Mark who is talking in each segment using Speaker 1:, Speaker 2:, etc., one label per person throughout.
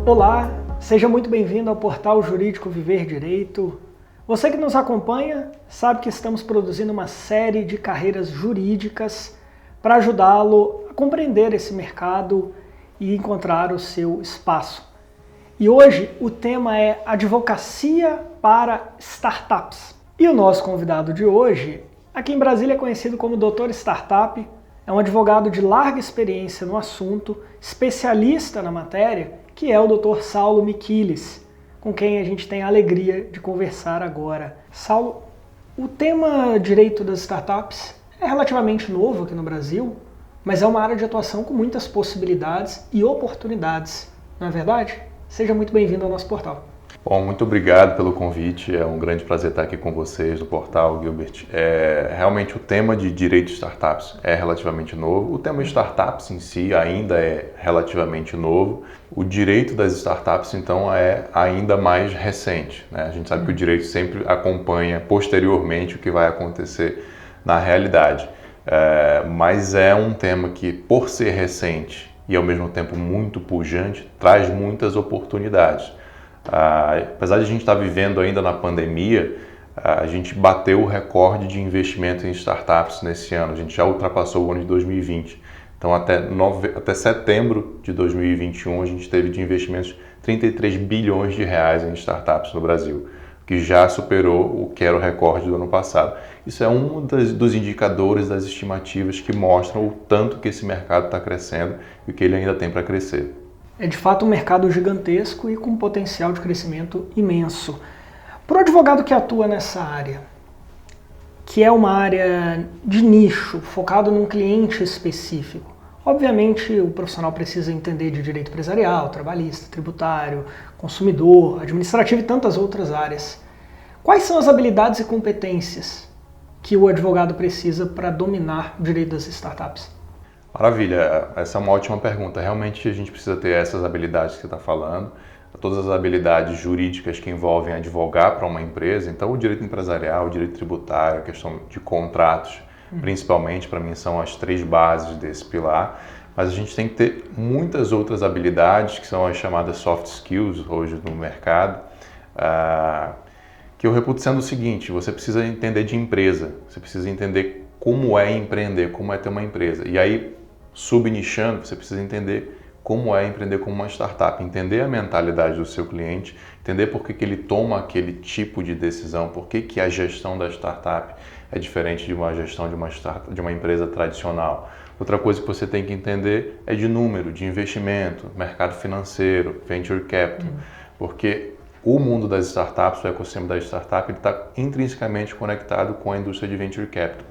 Speaker 1: Olá, seja muito bem-vindo ao portal Jurídico Viver Direito. Você que nos acompanha sabe que estamos produzindo uma série de carreiras jurídicas para ajudá-lo a compreender esse mercado e encontrar o seu espaço. E hoje o tema é advocacia para startups. E o nosso convidado de hoje, aqui em Brasília é conhecido como Dr. Startup, é um advogado de larga experiência no assunto, especialista na matéria, que é o Dr. Saulo Miquiles, com quem a gente tem a alegria de conversar agora. Saulo, o tema direito das startups é relativamente novo aqui no Brasil, mas é uma área de atuação com muitas possibilidades e oportunidades, não é verdade? Seja muito bem-vindo ao nosso portal.
Speaker 2: Bom, muito obrigado pelo convite, é um grande prazer estar aqui com vocês no portal, Gilbert. Realmente o tema de direito de startups é relativamente novo, o tema de startups em si ainda é relativamente novo, o direito das startups então é ainda mais recente, né? A gente sabe que o direito sempre acompanha posteriormente o que vai acontecer na realidade, mas é um tema que, por ser recente e ao mesmo tempo muito pujante, traz muitas oportunidades. Apesar de a gente estar vivendo ainda na pandemia, a gente bateu o recorde de investimento em startups nesse ano. A gente já ultrapassou o ano de 2020. Então, até setembro de 2021, a gente teve de investimentos 33 bilhões de reais em startups no Brasil, que já superou o que era o recorde do ano passado. Isso é um dos indicadores, das estimativas que mostram o tanto que esse mercado está crescendo e o que ele ainda tem para crescer.
Speaker 1: É de fato um mercado gigantesco e com potencial de crescimento imenso. Para o advogado que atua nessa área, que é uma área de nicho, focado num cliente específico, obviamente o profissional precisa entender de direito empresarial, trabalhista, tributário, consumidor, administrativo e tantas outras áreas. Quais são as habilidades e competências que o advogado precisa para dominar o direito das startups?
Speaker 2: Maravilha, essa é uma ótima pergunta. Realmente a gente precisa ter essas habilidades que você está falando, todas as habilidades jurídicas que envolvem advogar para uma empresa. Então, o direito empresarial, o direito tributário, a questão de contratos, principalmente, para mim, são as três bases desse pilar. Mas a gente tem que ter muitas outras habilidades, que são as chamadas soft skills hoje no mercado, que eu reputo sendo o seguinte: você precisa entender de empresa, você precisa entender como é empreender, como é ter uma empresa. E aí, subnichando, você precisa entender como é empreender como uma startup, entender a mentalidade do seu cliente, entender por que ele toma aquele tipo de decisão, por que a gestão da startup é diferente de uma gestão de uma empresa tradicional. Outra coisa que você tem que entender é de número, de investimento, mercado financeiro, venture capital, porque o mundo das startups, o ecossistema da startup, ele está intrinsecamente conectado com a indústria de venture capital.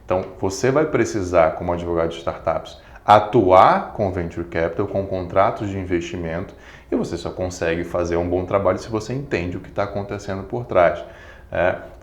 Speaker 2: Então, você vai precisar, como advogado de startups, atuar com venture capital, com contratos de investimento, e você só consegue fazer um bom trabalho se você entende o que está acontecendo por trás.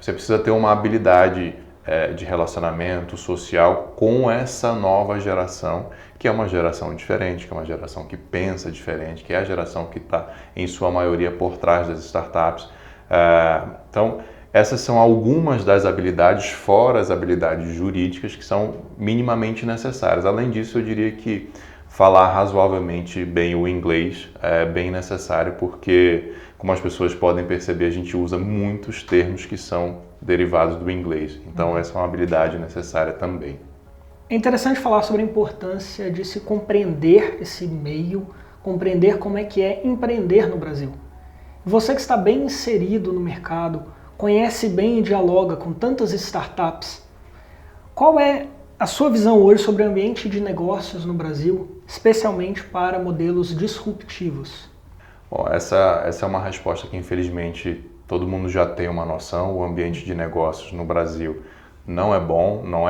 Speaker 2: Você precisa ter uma habilidade de relacionamento social com essa nova geração, que é uma geração diferente, que é uma geração que pensa diferente, que é a geração que está, em sua maioria, por trás das startups. Então, essas são algumas das habilidades, fora as habilidades jurídicas, que são minimamente necessárias. Além disso, eu diria que falar razoavelmente bem o inglês é bem necessário, porque, como as pessoas podem perceber, a gente usa muitos termos que são derivados do inglês. Então, essa é uma habilidade necessária também.
Speaker 1: É interessante falar sobre a importância de se compreender esse meio, compreender como é que é empreender no Brasil. Você que está bem inserido no mercado, conhece bem e dialoga com tantas startups, qual é a sua visão hoje sobre o ambiente de negócios no Brasil, especialmente para modelos disruptivos?
Speaker 2: Bom, essa é uma resposta que, infelizmente, todo mundo já tem uma noção. O ambiente de negócios no Brasil não é bom, não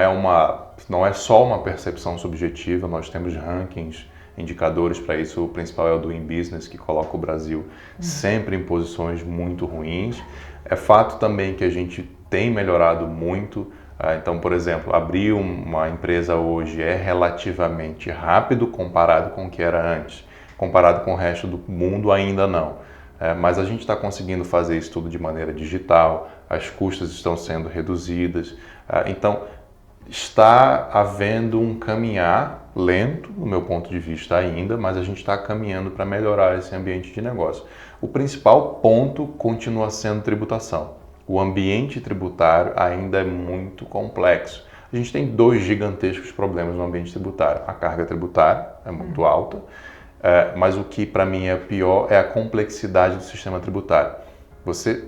Speaker 2: é só uma percepção subjetiva. Nós temos rankings, indicadores para isso. O principal é o Doing Business, que coloca o Brasil sempre em posições muito ruins. É fato também que a gente tem melhorado muito. Então, por exemplo, abrir uma empresa hoje é relativamente rápido comparado com o que era antes. Comparado com o resto do mundo, ainda não. Mas a gente está conseguindo fazer isso tudo de maneira digital, as custas estão sendo reduzidas. Então, está havendo um caminhar lento, no meu ponto de vista ainda, mas a gente está caminhando para melhorar esse ambiente de negócio. O principal ponto continua sendo tributação. O ambiente tributário ainda é muito complexo. A gente tem dois gigantescos problemas no ambiente tributário. A carga tributária é muito alta, mas o que para mim é pior é a complexidade do sistema tributário. Você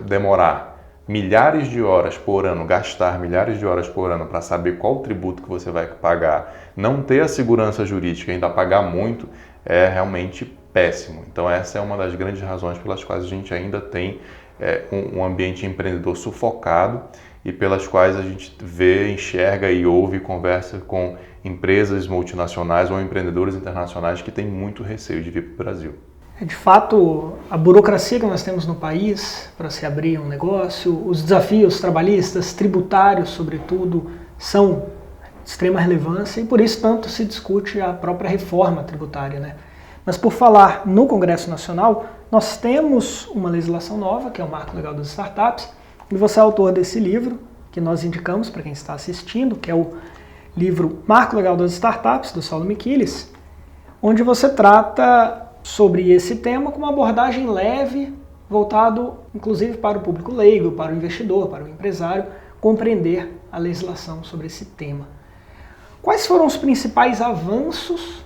Speaker 2: demorar milhares de horas por ano, gastar milhares de horas por ano para saber qual tributo que você vai pagar, não ter a segurança jurídica e ainda pagar muito, é realmente péssimo. Então essa é uma das grandes razões pelas quais a gente ainda tem um ambiente empreendedor sufocado e pelas quais a gente vê, enxerga e ouve e conversa com empresas multinacionais ou empreendedores internacionais que têm muito receio de vir para o Brasil.
Speaker 1: De fato, a burocracia que nós temos no país para se abrir um negócio, os desafios trabalhistas, tributários, sobretudo, são de extrema relevância e por isso tanto se discute a própria reforma tributária, né? Mas por falar no Congresso Nacional, nós temos uma legislação nova, que é o Marco Legal das Startups, e você é autor desse livro, que nós indicamos para quem está assistindo, que é o livro Marco Legal das Startups, do Saulo Michilis, onde você trata sobre esse tema com uma abordagem leve, voltado inclusive para o público leigo, para o investidor, para o empresário, compreender a legislação sobre esse tema. Quais foram os principais avanços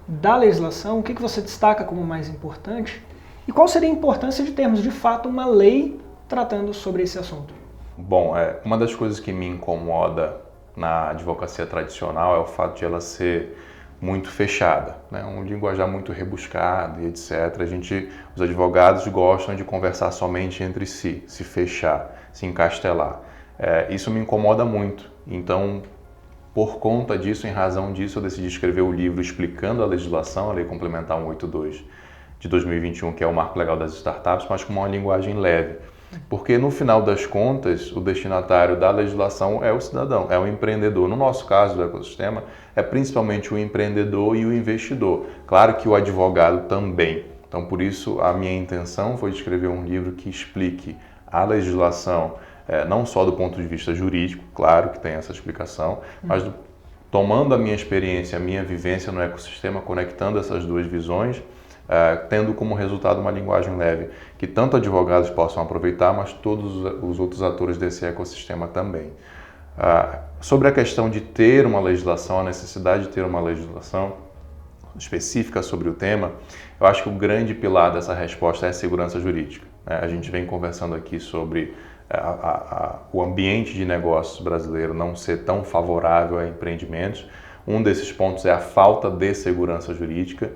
Speaker 1: da legislação? O que você destaca como mais importante? E qual seria a importância de termos, de fato, uma lei tratando sobre esse assunto?
Speaker 2: Bom, uma das coisas que me incomoda na advocacia tradicional é o fato de ela ser muito fechada, né? Um linguajar muito rebuscado e etc. Os advogados gostam de conversar somente entre si, se fechar, se encastelar. Isso me incomoda muito. Então, por conta disso, em razão disso, eu decidi escrever o livro explicando a legislação, a Lei Complementar 182 de 2021, que é o Marco Legal das Startups, mas com uma linguagem leve. Porque, no final das contas, o destinatário da legislação é o cidadão, é o empreendedor. No nosso caso do ecossistema, é principalmente o empreendedor e o investidor. Claro que o advogado também. Então, por isso, a minha intenção foi escrever um livro que explique a legislação, não só do ponto de vista jurídico, claro que tem essa explicação, mas tomando a minha experiência, a minha vivência no ecossistema, conectando essas duas visões, tendo como resultado uma linguagem leve, que tanto advogados possam aproveitar, mas todos os outros atores desse ecossistema também. Sobre a questão de ter uma legislação, a necessidade de ter uma legislação específica sobre o tema, eu acho que o grande pilar dessa resposta é a segurança jurídica. A gente vem conversando aqui sobre o ambiente de negócios brasileiro não ser tão favorável a empreendimentos. Um desses pontos é a falta de segurança jurídica.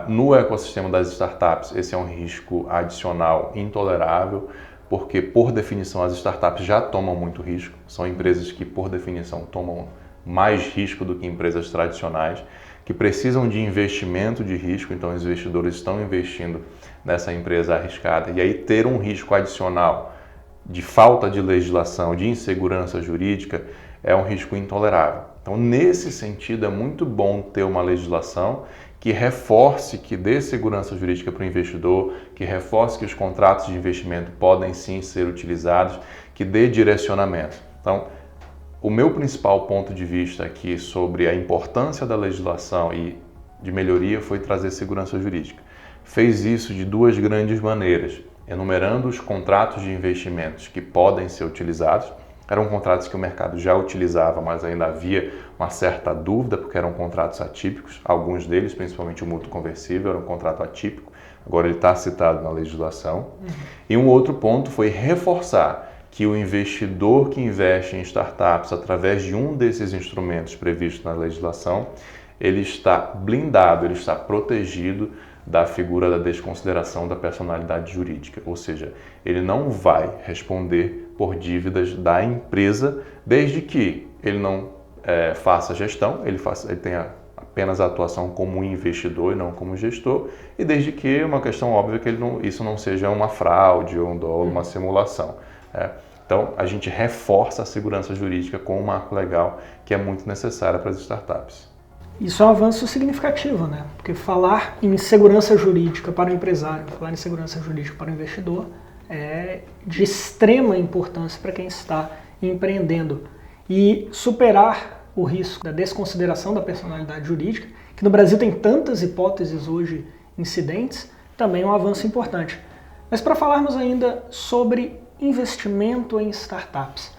Speaker 2: No ecossistema das startups, esse é um risco adicional intolerável, porque, por definição, as startups já tomam muito risco. São empresas que, por definição, tomam mais risco do que empresas tradicionais, que precisam de investimento de risco, então os investidores estão investindo nessa empresa arriscada. E aí ter um risco adicional de falta de legislação, de insegurança jurídica, é um risco intolerável. Então, nesse sentido, é muito bom ter uma legislação que reforce, que dê segurança jurídica para o investidor, que reforce que os contratos de investimento podem sim ser utilizados, que dê direcionamento. Então, o meu principal ponto de vista aqui sobre a importância da legislação e de melhoria foi trazer segurança jurídica. Fez isso de duas grandes maneiras, enumerando os contratos de investimentos que podem ser utilizados. Eram contratos que o mercado já utilizava, mas ainda havia uma certa dúvida, porque eram contratos atípicos. Alguns deles, principalmente o mútuo conversível, era um contrato atípico. Agora ele está citado na legislação. E um outro ponto foi reforçar que o investidor que investe em startups através de um desses instrumentos previstos na legislação, ele está blindado, ele está protegido da figura da desconsideração da personalidade jurídica, ou seja, ele não vai responder por dívidas da empresa, desde que ele não faça gestão, ele tenha apenas a atuação como um investidor e não como gestor, e desde que uma questão óbvia que isso não seja uma fraude ou um dolo, uma simulação. Então, a gente reforça a segurança jurídica com um marco legal que é muito necessário para as startups.
Speaker 1: Isso é um avanço significativo, né? Porque falar em segurança jurídica para o empresário, falar em segurança jurídica para o investidor é de extrema importância para quem está empreendendo. e superar o risco da desconsideração da personalidade jurídica, que no Brasil tem tantas hipóteses hoje incidentes, também é um avanço importante. Mas para falarmos ainda sobre investimento em startups,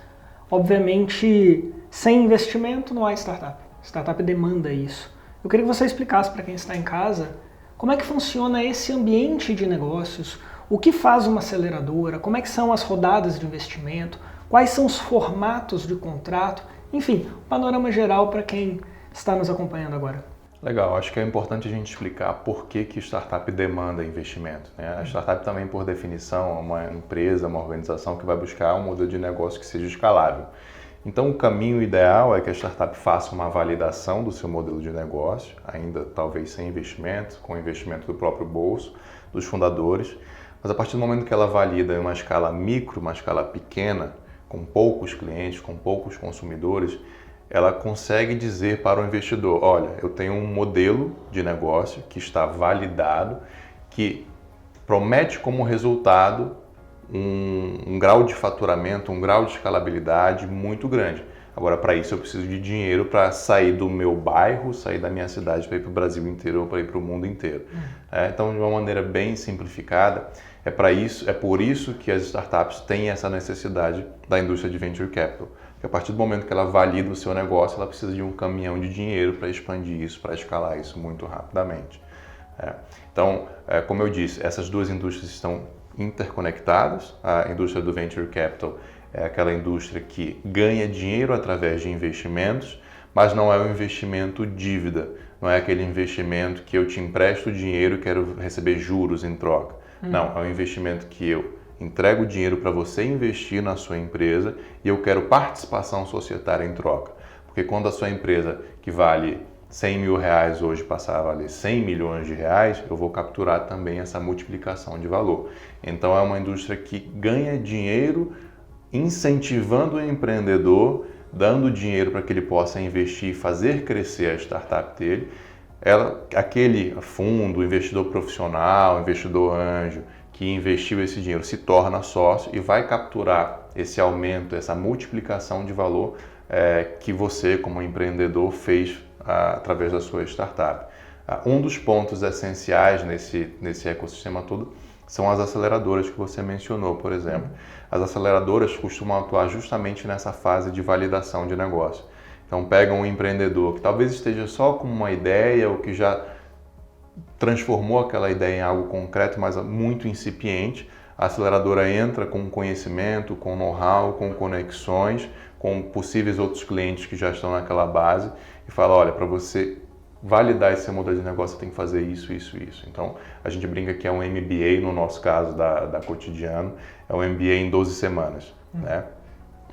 Speaker 1: obviamente, sem investimento não há startup. Startup demanda isso. Eu queria que você explicasse para quem está em casa como é que funciona esse ambiente de negócios, o que faz uma aceleradora, como é que são as rodadas de investimento, quais são os formatos de contrato, enfim, um panorama geral para quem está nos acompanhando agora.
Speaker 2: Legal, acho que é importante a gente explicar por que startup demanda investimento, né? A startup também, por definição, é uma empresa, uma organização que vai buscar um modelo de negócio que seja escalável. Então, o caminho ideal é que a startup faça uma validação do seu modelo de negócio, ainda talvez sem investimento, com investimento do próprio bolso, dos fundadores, mas a partir do momento que ela valida em uma escala micro, uma escala pequena, com poucos clientes, com poucos consumidores, ela consegue dizer para o investidor, olha, eu tenho um modelo de negócio que está validado, que promete como resultado um grau de faturamento, um grau de escalabilidade muito grande. Agora, para isso eu preciso de dinheiro para sair do meu bairro, sair da minha cidade para ir para o Brasil inteiro ou para ir para o mundo inteiro. Então, de uma maneira bem simplificada, é por isso que as startups têm essa necessidade da indústria de venture capital. Porque a partir do momento que ela valida o seu negócio, ela precisa de um caminhão de dinheiro para expandir isso, para escalar isso muito rapidamente. Então, como eu disse, essas duas indústrias estão interconectadas. A indústria do venture capital é aquela indústria que ganha dinheiro através de investimentos, mas não é um investimento dívida, não é aquele investimento que eu te empresto dinheiro e quero receber juros em troca. Não, é um investimento que eu entrego dinheiro para você investir na sua empresa e eu quero participação societária em troca. Porque quando a sua empresa, que vale 100 mil reais hoje passar a valer 100 milhões de reais, eu vou capturar também essa multiplicação de valor. Então é uma indústria que ganha dinheiro incentivando o empreendedor, dando dinheiro para que ele possa investir e fazer crescer a startup dele. Aquele fundo, investidor profissional, investidor anjo, que investiu esse dinheiro se torna sócio e vai capturar esse aumento, essa multiplicação de valor que você, como empreendedor, fez através da sua startup. Um dos pontos essenciais nesse ecossistema todo são as aceleradoras que você mencionou, por exemplo. As aceleradoras costumam atuar justamente nessa fase de validação de negócio. Então pegam um empreendedor que talvez esteja só com uma ideia ou que já transformou aquela ideia em algo concreto, mas muito incipiente. A aceleradora entra com conhecimento, com know-how, com conexões, com possíveis outros clientes que já estão naquela base e fala, olha, para você validar esse modelo de negócio, você tem que fazer isso, isso, isso. Então, a gente brinca que é um MBA, no nosso caso, da Cotidiano, é um MBA em 12 semanas. Né?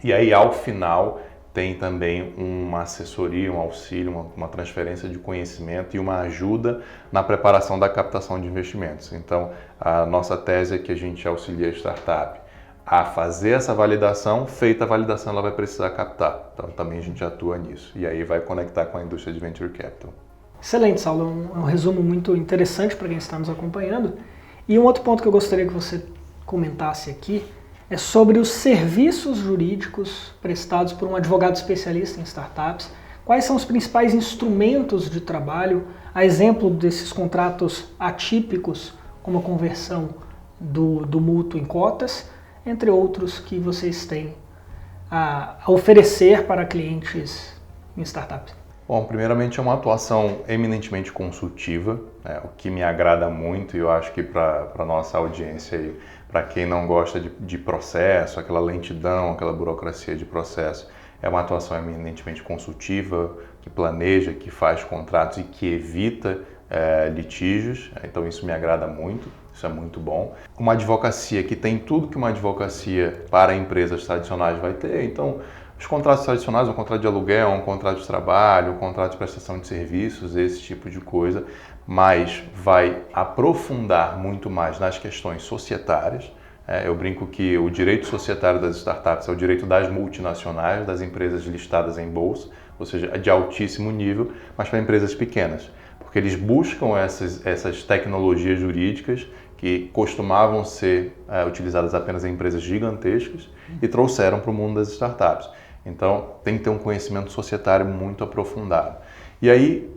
Speaker 2: E aí, ao final, tem também uma assessoria, um auxílio, uma transferência de conhecimento e uma ajuda na preparação da captação de investimentos. Então, a nossa tese é que a gente auxilia a startup a fazer essa validação, feita a validação, ela vai precisar captar. Então, também a gente atua nisso. E aí vai conectar com a indústria de venture capital.
Speaker 1: Excelente, Saulo. É um resumo muito interessante para quem está nos acompanhando. E um outro ponto que eu gostaria que você comentasse aqui é sobre os serviços jurídicos prestados por um advogado especialista em startups. Quais são os principais instrumentos de trabalho, a exemplo desses contratos atípicos, como a conversão do mútuo em cotas, entre outros que vocês têm a oferecer para clientes em startups?
Speaker 2: Bom, primeiramente é uma atuação eminentemente consultiva, o que me agrada muito e eu acho que para a nossa audiência e para quem não gosta de processo, aquela lentidão, aquela burocracia de processo, é uma atuação eminentemente consultiva, que planeja, que faz contratos e que evita litígios, então isso me agrada muito, isso é muito bom. Uma advocacia que tem tudo que uma advocacia para empresas tradicionais vai ter, então os contratos tradicionais, um contrato de aluguel, um contrato de trabalho, um contrato de prestação de serviços, esse tipo de coisa, mas vai aprofundar muito mais nas questões societárias. Eu brinco que o direito societário das startups é o direito das multinacionais, das empresas listadas em bolsa, ou seja, de altíssimo nível, mas para empresas pequenas, porque eles buscam essas tecnologias jurídicas que costumavam ser utilizadas apenas em empresas gigantescas e trouxeram para o mundo das startups. Então, tem que ter um conhecimento societário muito aprofundado. E aí,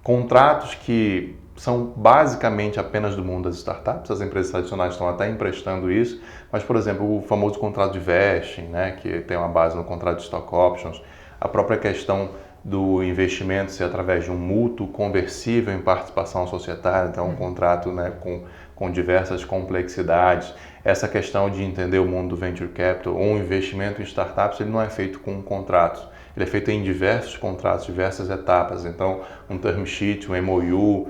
Speaker 2: contratos que são basicamente apenas do mundo das startups, as empresas tradicionais estão até emprestando isso, mas, por exemplo, o famoso contrato de vesting, né, que tem uma base no contrato de stock options, a própria questão do investimento ser através de um mútuo conversível em participação societária, então um contrato, né, com diversas complexidades. Essa questão de entender o mundo do venture capital ou um investimento em startups, ele não é feito com contratos, ele é feito em diversos contratos, diversas etapas. Então, um term sheet, um MOU,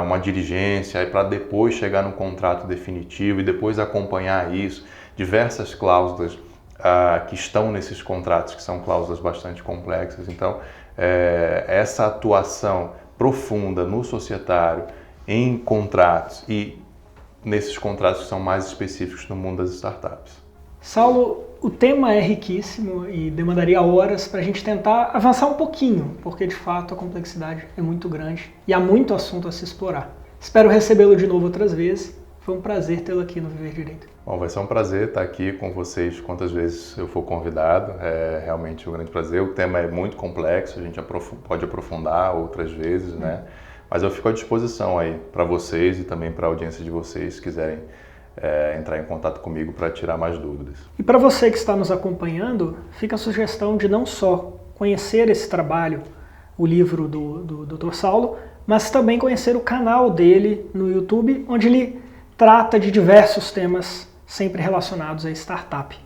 Speaker 2: uma diligência, para depois chegar no contrato definitivo e depois acompanhar isso, diversas cláusulas que estão nesses contratos, que são cláusulas bastante complexas. Então, essa atuação profunda no societário, em contratos e nesses contratos que são mais específicos no mundo das startups.
Speaker 1: Saulo, o tema é riquíssimo e demandaria horas para a gente tentar avançar um pouquinho, porque de fato a complexidade é muito grande e há muito assunto a se explorar. Espero recebê-lo de novo outras vezes. Foi um prazer tê-lo aqui no Viver Direito.
Speaker 2: Bom, vai ser um prazer estar aqui com vocês quantas vezes eu for convidado. É realmente um grande prazer. O tema é muito complexo, a gente pode aprofundar outras vezes, né? Mas eu fico à disposição aí para vocês e também para a audiência de vocês, se quiserem entrar em contato comigo para tirar mais dúvidas.
Speaker 1: E para você que está nos acompanhando, fica a sugestão de não só conhecer esse trabalho, o livro do Dr. Saulo, mas também conhecer o canal dele no YouTube, onde ele trata de diversos temas sempre relacionados a startup.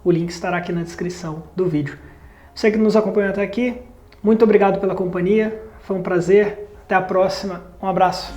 Speaker 1: O link estará aqui na descrição do vídeo. Você que nos acompanhou até aqui, muito obrigado pela companhia, foi um prazer, até a próxima, um abraço.